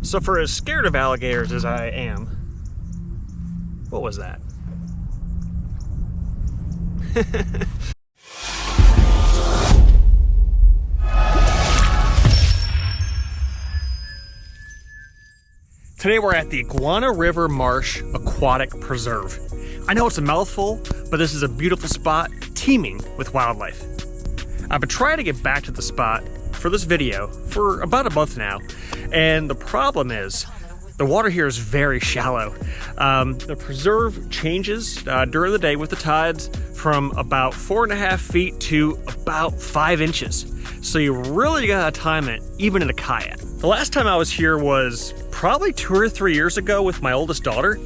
So for as scared of alligators as I am, what was that? Today we're at the Guana River Marsh Aquatic Preserve. I know it's a mouthful, but this is a beautiful spot teeming with wildlife. I've been trying to get back to the spot for this video for about a month now, and the problem is the water here is very shallow. The preserve changes during the day with the tides from about 4.5 feet to about 5 inches. So you really gotta time it, even in a kayak. The last time I was here was probably 2 or 3 years ago with my oldest daughter,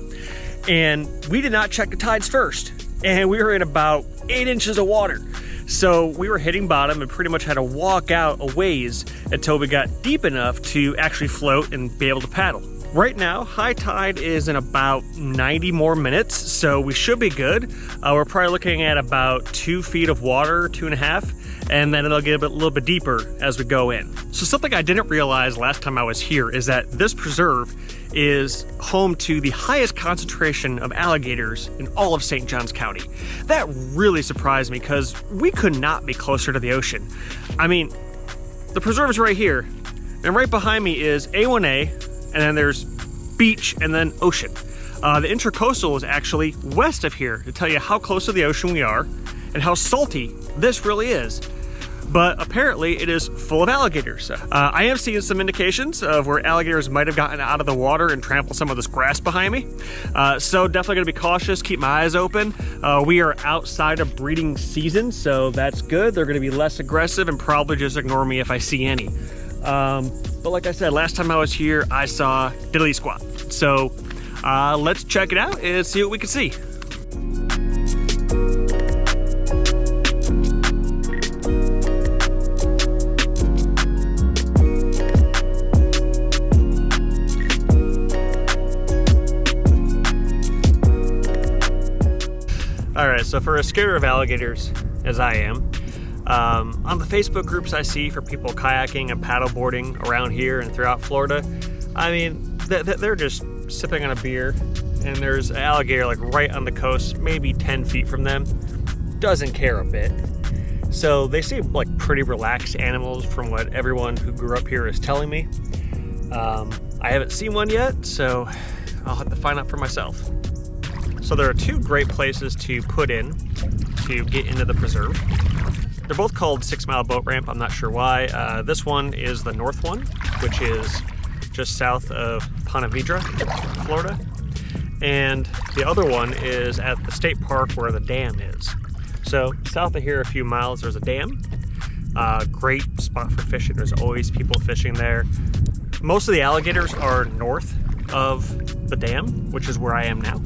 and we did not check the tides first. And we were in about 8 inches of water. So we were hitting bottom and pretty much had to walk out a ways until we got deep enough to actually float and be able to paddle. Right now, high tide is in about 90 more minutes, so we should be good. We're probably looking at about 2 feet of water, 2.5, and then it'll get a little bit deeper as we go in. So something I didn't realize last time I was here is that this preserve is home to the highest concentration of alligators in all of St. Johns County. That really surprised me because we could not be closer to the ocean. I mean, the preserve is right here, and right behind me is A1A, and then there's beach and then ocean. The intercoastal is actually west of here to tell you how close to the ocean we are and how salty this really is. But apparently it is full of alligators. I am seeing some indications of where alligators might have gotten out of the water and trampled some of this grass behind me. So definitely gonna be cautious, keep my eyes open. We are outside of breeding season, so that's good. They're gonna be less aggressive and probably just ignore me if I see any. But like I said, last time I was here, I saw diddly squat. So let's check it out and see what we can see. All right, so for as scared of alligators as I am, on the Facebook groups I see for people kayaking and paddleboarding around here and throughout Florida, I mean, they're just sipping on a beer, and there's an alligator like right on the coast, maybe 10 feet from them, doesn't care a bit. So they seem like pretty relaxed animals from what everyone who grew up here is telling me. I haven't seen one yet, so I'll have to find out for myself. So there are 2 great places to put in to get into the preserve. They're both called 6 Mile Boat Ramp. I'm not sure why. This one is the north one, which is just south of Ponte, Vedra, Florida. And the other one is at the state park where the dam is. So south of here a few miles, there's a dam. Great spot for fishing. There's always people fishing there. Most of the alligators are north of the dam, which is where I am now.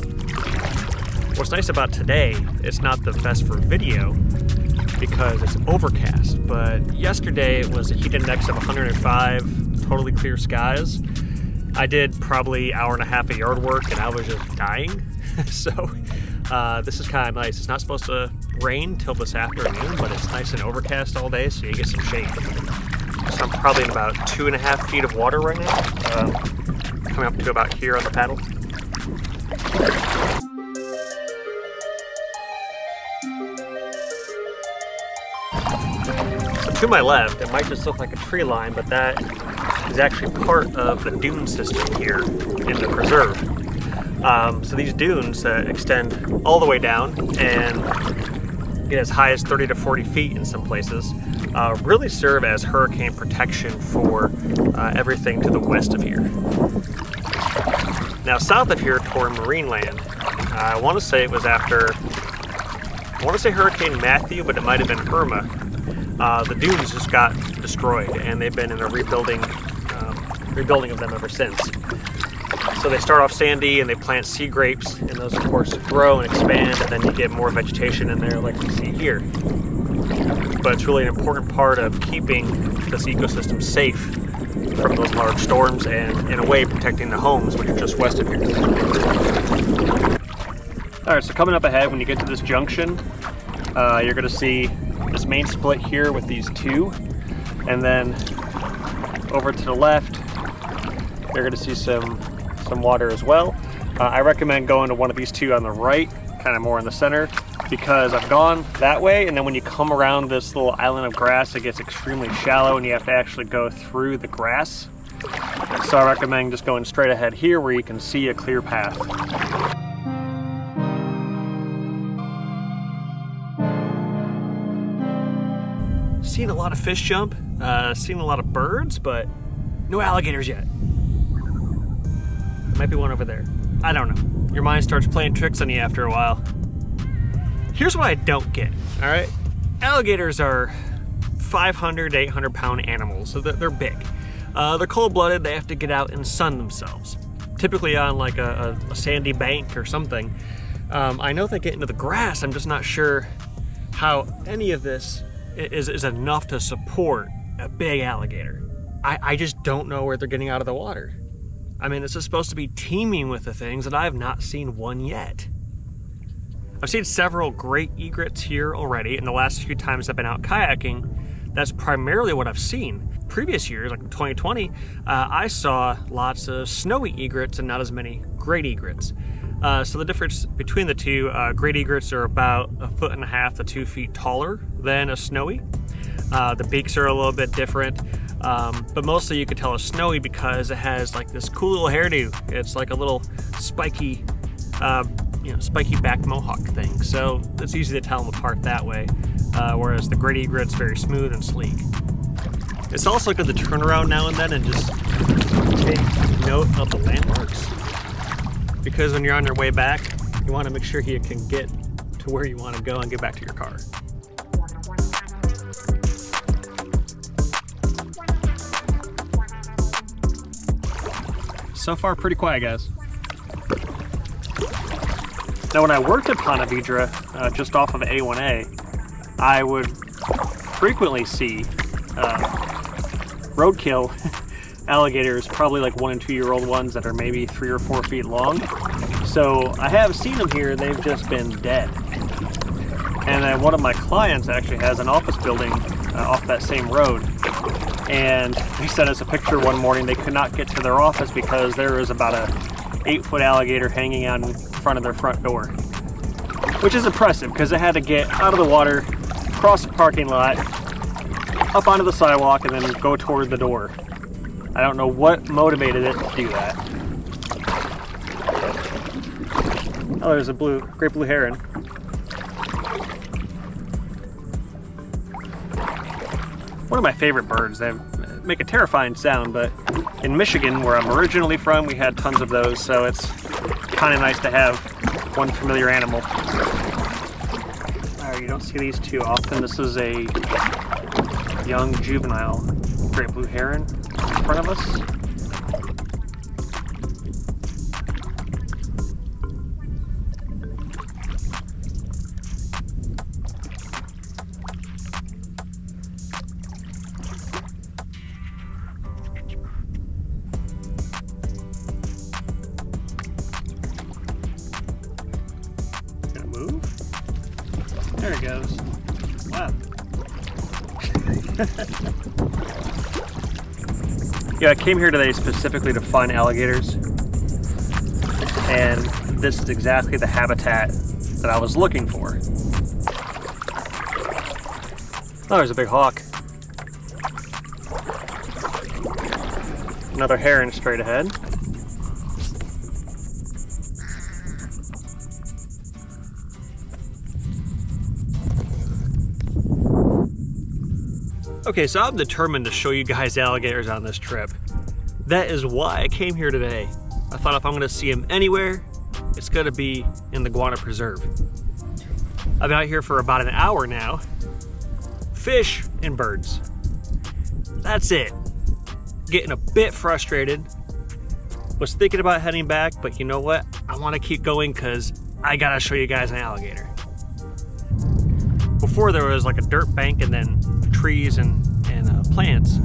What's nice about today, it's not the best for video because it's overcast, but yesterday it was a heat index of 105, totally clear skies. I did probably 1.5 hours of yard work and I was just dying. So this is kind of nice. It's not supposed to rain till this afternoon, but it's nice and overcast all day, so you get some shade. So I'm probably in about 2.5 feet of water right now, coming up to about here on the paddle. To my left, it might just look like a tree line, but that is actually part of the dune system here in the preserve. So these dunes extend all the way down and get as high as 30 to 40 feet in some places, really serve as hurricane protection for everything to the west of here. Now south of here toward marine land, I want to say it was after, I want to say Hurricane Matthew, but it might have been Irma. The dunes just got destroyed, and they've been in a rebuilding of them ever since. So they start off sandy, and they plant sea grapes, and those of course grow and expand, and then you get more vegetation in there like you see here. But it's really an important part of keeping this ecosystem safe from those large storms, and in a way protecting the homes, which are just west of here. All right, so coming up ahead, when you get to this junction, you're gonna see this main split here with these 2, and then over to the left you're going to see some water as well. I recommend going to one of these two on the right, kind of more in the center, because I've gone that way, and then when you come around this little island of grass, it gets extremely shallow and you have to actually go through the grass. So I recommend just going straight ahead here where you can see a clear path. Seen a lot of fish jump, seen a lot of birds, but no alligators yet. Might be one over there. I don't know. Your mind starts playing tricks on you after a while. Here's what I don't get, all right? Alligators are 500 to 800 pound animals, so they're big. They're cold-blooded, they have to get out and sun themselves. Typically on like a sandy bank or something. I know they get into the grass, I'm just not sure how any of this is enough to support a big alligator. I just don't know where they're getting out of the water. I mean, this is supposed to be teeming with the things, and I have not seen one yet. I've seen several great egrets here already, and the last few times I've been out kayaking, that's primarily what I've seen. Previous years, like 2020, I saw lots of snowy egrets and not as many great egrets. So the difference between the two, great egrets are about 1.5 to 2 feet taller than a snowy. The beaks are a little bit different, but mostly you could tell it's snowy because it has like this cool little hairdo. It's like a little spiky, spiky back mohawk thing. So it's easy to tell them apart that way, whereas the great egret's very smooth and sleek. It's also good to turn around now and then and just take note of the landmarks, because when you're on your way back, you want to make sure you can get to where you want to go and get back to your car. So far, pretty quiet, guys. Now, when I worked at Ponte, Vedra, just off of A1A, I would frequently see roadkill alligators, probably like 1 and 2 year old ones that are maybe 3 or 4 feet long. So I have seen them here, they've just been dead. And then one of my clients actually has an office building off that same road. And they sent us a picture one morning. They could not get to their office because there was about a 8-foot alligator hanging out in front of their front door. Which is impressive because they had to get out of the water, cross the parking lot, up onto the sidewalk, and then go toward the door. I don't know what motivated it to do that. Oh, there's a great blue heron. One of my favorite birds. They make a terrifying sound, but in Michigan, where I'm originally from, we had tons of those, so it's kind of nice to have one familiar animal. You don't see these too often. This is a young juvenile great blue heron in front of us. Gonna move. There it goes. Wow. Yeah, I came here today specifically to find alligators, and this is exactly the habitat that I was looking for. Oh, there's a big hawk. Another heron straight ahead. Okay, so I'm determined to show you guys alligators on this trip. That is why I came here today. I thought if I'm gonna see them anywhere, it's gonna be in the Guana Preserve. I've been out here for about an hour now. Fish and birds. That's it. Getting a bit frustrated. Was thinking about heading back, but you know what? I wanna keep going because I gotta show you guys an alligator. Before there was like a dirt bank and then trees and plants.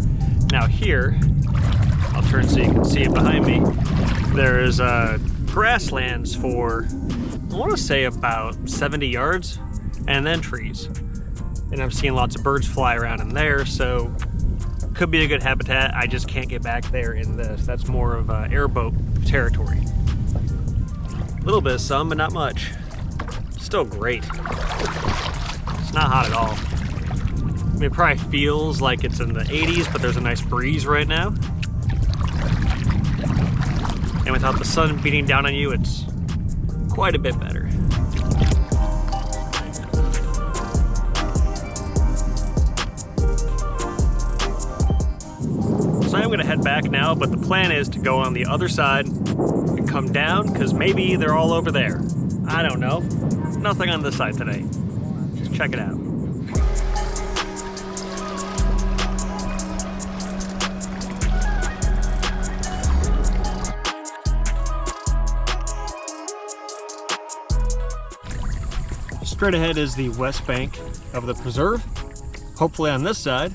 Now here, I'll turn so you can see it behind me, there's grasslands for, I want to say about 70 yards, and then trees. And I'm seeing lots of birds fly around in there, so could be a good habitat. I just can't get back there in this. That's more of airboat territory. A little bit of sun, but not much. Still great. It's not hot at all. I mean, it probably feels like it's in the 80s, but there's a nice breeze right now. And without the sun beating down on you, it's quite a bit better. So I'm gonna head back now, but the plan is to go on the other side and come down, because maybe they're all over there. I don't know. Nothing on this side today. Just check it out. Straight ahead is the west bank of the preserve. Hopefully on this side,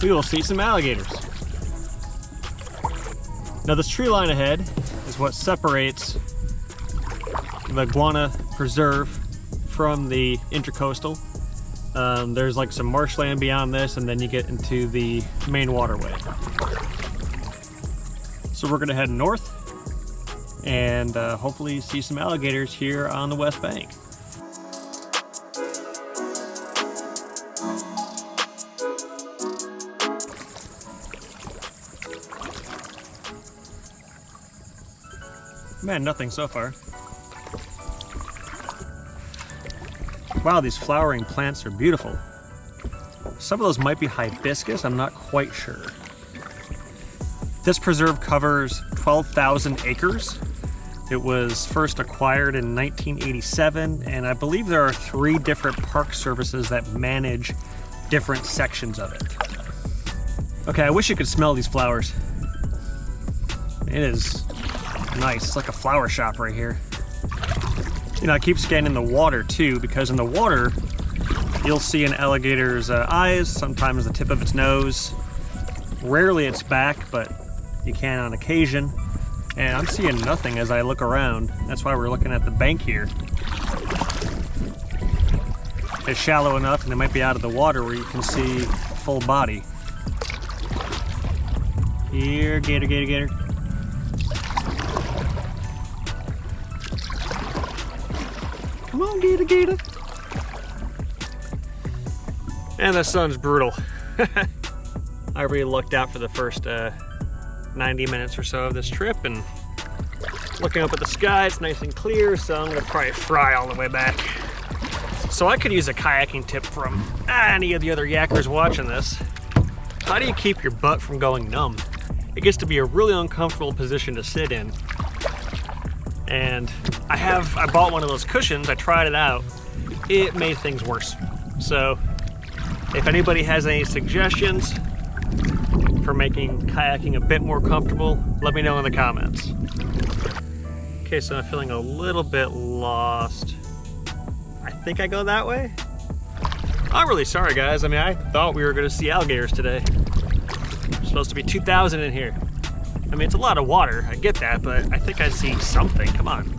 we will see some alligators. Now this tree line ahead is what separates the Guana Preserve from the intercoastal. There's like some marshland beyond this, and then you get into the main waterway. So we're gonna head north and hopefully see some alligators here on the west bank. Man, nothing so far. Wow, these flowering plants are beautiful. Some of those might be hibiscus, I'm not quite sure. This preserve covers 12,000 acres. It was first acquired in 1987, and I believe there are 3 different park services that manage different sections of it. Okay, I wish you could smell these flowers. It is nice. It's like a flower shop right here. You know, I keep scanning the water too, because in the water you'll see an alligator's eyes, sometimes the tip of its nose, rarely its back, but you can on occasion. And I'm seeing nothing as I look around. That's why we're looking at the bank here. It's shallow enough and it might be out of the water where you can see full body. Here, gator, gator, gator. Come on, gator, gator. And the sun's brutal. I really lucked out for the first 90 minutes or so of this trip, and looking up at the sky, it's nice and clear, so I'm gonna probably fry all the way back. So I could use a kayaking tip from any of the other yakkers watching this. How do you keep your butt from going numb? It gets to be a really uncomfortable position to sit in. And I bought one of those cushions, I tried it out. It made things worse. So if anybody has any suggestions for making kayaking a bit more comfortable, let me know in the comments. Okay, so I'm feeling a little bit lost. I think I go that way? I'm really sorry, guys. I mean, I thought we were gonna see alligators today. There's supposed to be 2,000 in here. I mean, it's a lot of water, I get that, but I think I'd see something, come on.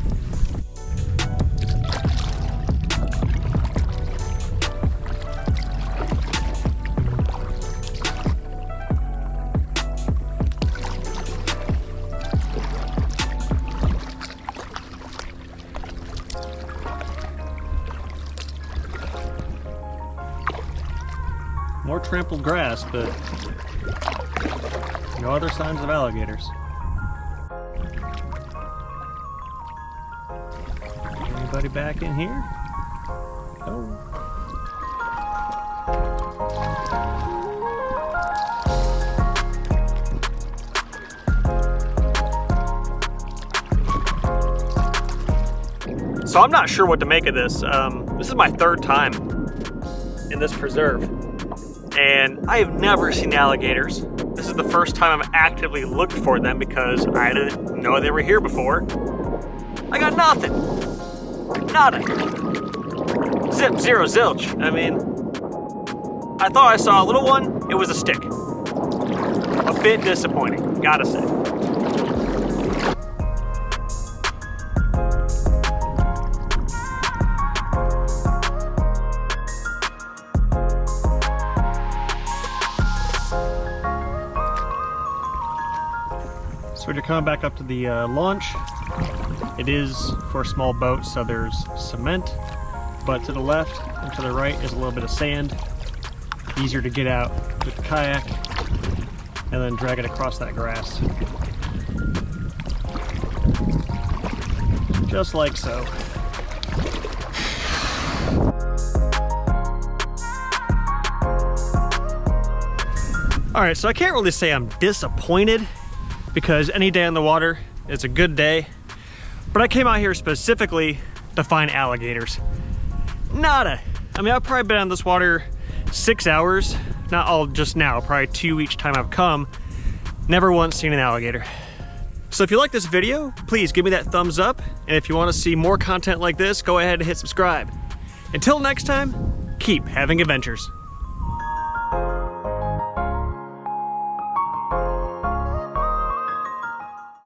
More trampled grass, but no other signs of alligators. Anybody back in here? Oh. So I'm not sure what to make of this. This is my 3rd time in this preserve, and I have never seen alligators. This is the first time I've actively looked for them because I didn't know they were here before. I got nothing. Nada. Zip, zero, zilch. I mean, I thought I saw a little one. It was a stick. A bit disappointing, gotta say. coming back up to the launch. It is for a small boat, so there's cement, but to the left and to the right is a little bit of sand. Easier to get out with the kayak and then drag it across that grass. Just like so. All right, so I can't really say I'm disappointed because any day on the water is a good day, but I came out here specifically to find alligators. Nada. I mean, I've probably been on this water 6 hours, not all just now, probably 2 each time I've come. Never once seen an alligator. So if you like this video, please give me that thumbs up, and if you want to see more content like this, go ahead and hit subscribe. Until next time, keep having adventures.